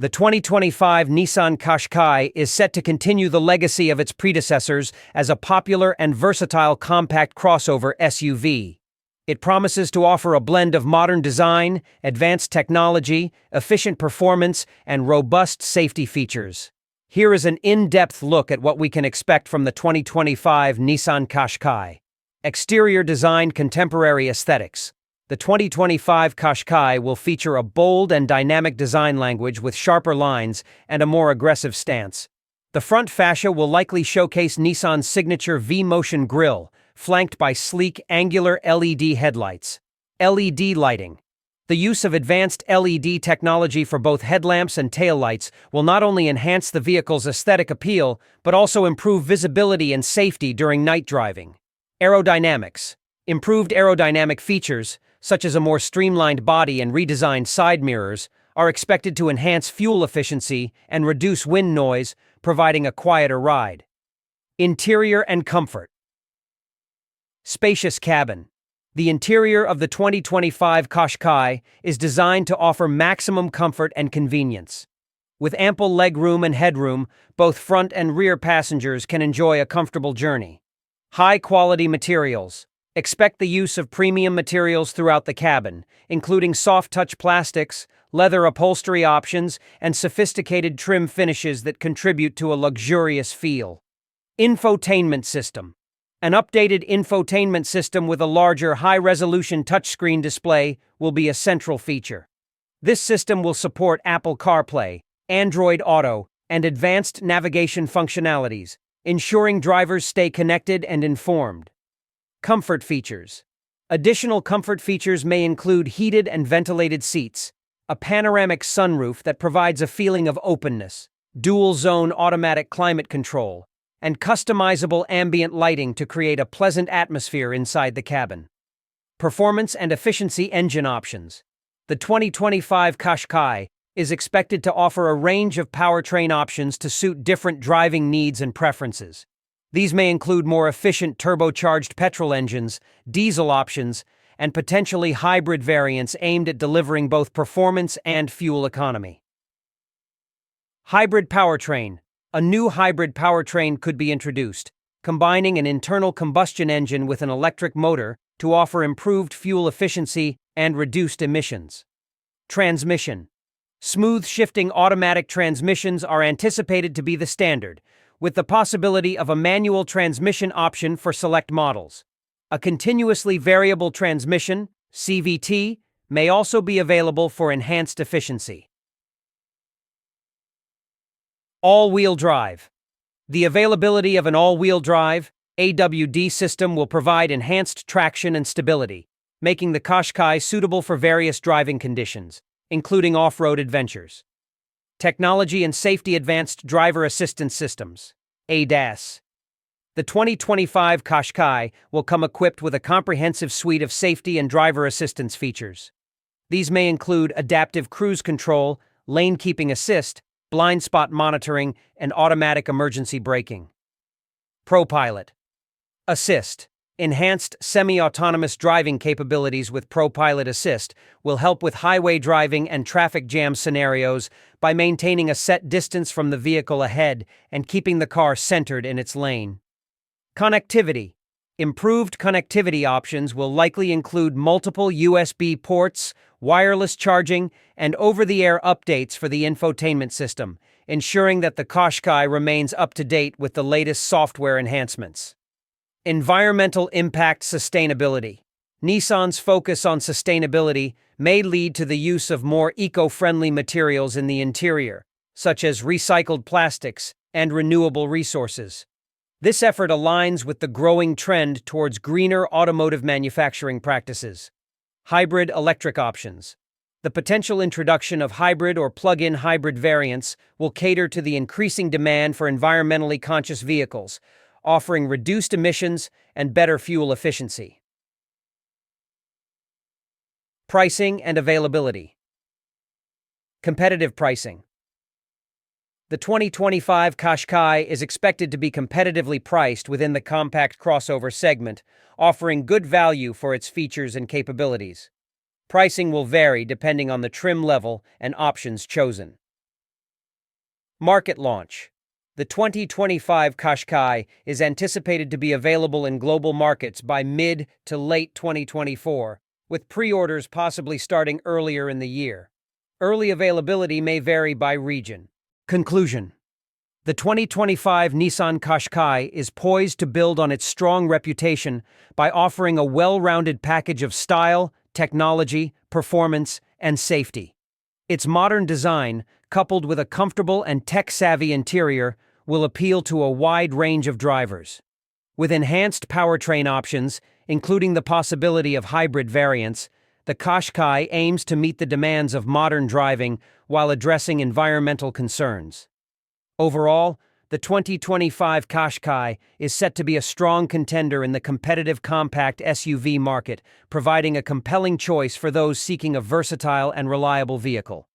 The 2025 Nissan Qashqai is set to continue the legacy of its predecessors as a popular and versatile compact crossover SUV. It promises to offer a blend of modern design, advanced technology, efficient performance, and robust safety features. Here is an in-depth look at what we can expect from the 2025 Nissan Qashqai. Exterior design, contemporary aesthetics. The 2025 Qashqai will feature a bold and dynamic design language with sharper lines and a more aggressive stance. The front fascia will likely showcase Nissan's signature V-motion grille, flanked by sleek, angular LED headlights. LED lighting. The use of advanced LED technology for both headlamps and taillights will not only enhance the vehicle's aesthetic appeal, but also improve visibility and safety during night driving. Aerodynamics. Improved aerodynamic features, such as a more streamlined body and redesigned side mirrors, are expected to enhance fuel efficiency and reduce wind noise, providing a quieter ride. Interior and comfort. Spacious cabin. The interior of the 2025 Qashqai is designed to offer maximum comfort and convenience. With ample legroom and headroom, both front and rear passengers can enjoy a comfortable journey. High-quality materials. Expect the use of premium materials throughout the cabin, including soft-touch plastics, leather upholstery options, and sophisticated trim finishes that contribute to a luxurious feel. Infotainment system. An updated infotainment system with a larger, high-resolution touchscreen display will be a central feature. This system will support Apple CarPlay, Android Auto, and advanced navigation functionalities, ensuring drivers stay connected and informed. Comfort features. Additional comfort features may include heated and ventilated seats, a panoramic sunroof that provides a feeling of openness, dual-zone automatic climate control, and customizable ambient lighting to create a pleasant atmosphere inside the cabin. Performance and efficiency engine options. The 2025 Qashqai is expected to offer a range of powertrain options to suit different driving needs and preferences. These may include more efficient turbocharged petrol engines, diesel options, and potentially hybrid variants aimed at delivering both performance and fuel economy. Hybrid powertrain. A new hybrid powertrain could be introduced, combining an internal combustion engine with an electric motor to offer improved fuel efficiency and reduced emissions. Transmission. Smooth shifting automatic transmissions are anticipated to be the standard, with the possibility of a manual transmission option for select models. A continuously variable transmission, CVT, may also be available for enhanced efficiency. All-wheel drive. The availability of an all-wheel drive, AWD system will provide enhanced traction and stability, making the Qashqai suitable for various driving conditions, including off-road adventures. Technology and safety advanced driver assistance systems, ADAS. The 2025 Qashqai will come equipped with a comprehensive suite of safety and driver assistance features. These may include adaptive cruise control, lane keeping assist, blind spot monitoring, and automatic emergency braking. ProPilot Assist. Enhanced semi-autonomous driving capabilities with ProPilot Assist will help with highway driving and traffic jam scenarios by maintaining a set distance from the vehicle ahead and keeping the car centered in its lane. Connectivity. Improved connectivity options will likely include multiple USB ports, wireless charging, and over-the-air updates for the infotainment system, ensuring that the Qashqai remains up to date with the latest software enhancements. Environmental impact sustainability. Nissan's focus on sustainability may lead to the use of more eco-friendly materials in the interior, such as recycled plastics and renewable resources. This effort aligns with the growing trend towards greener automotive manufacturing practices. Hybrid electric options. The potential introduction of hybrid or plug-in hybrid variants will cater to the increasing demand for environmentally conscious vehicles, offering reduced emissions and better fuel efficiency. Pricing and availability. Competitive pricing. The 2025 Qashqai is expected to be competitively priced within the compact crossover segment, offering good value for its features and capabilities. Pricing will vary depending on the trim level and options chosen. Market launch. The 2025 Qashqai is anticipated to be available in global markets by mid to late 2024, with pre-orders possibly starting earlier in the year. Early availability may vary by region. Conclusion. The 2025 Nissan Qashqai is poised to build on its strong reputation by offering a well-rounded package of style, technology, performance, and safety. Its modern design, coupled with a comfortable and tech-savvy interior, will appeal to a wide range of drivers. With enhanced powertrain options, including the possibility of hybrid variants, the Qashqai aims to meet the demands of modern driving while addressing environmental concerns. Overall, the 2025 Qashqai is set to be a strong contender in the competitive compact SUV market, providing a compelling choice for those seeking a versatile and reliable vehicle.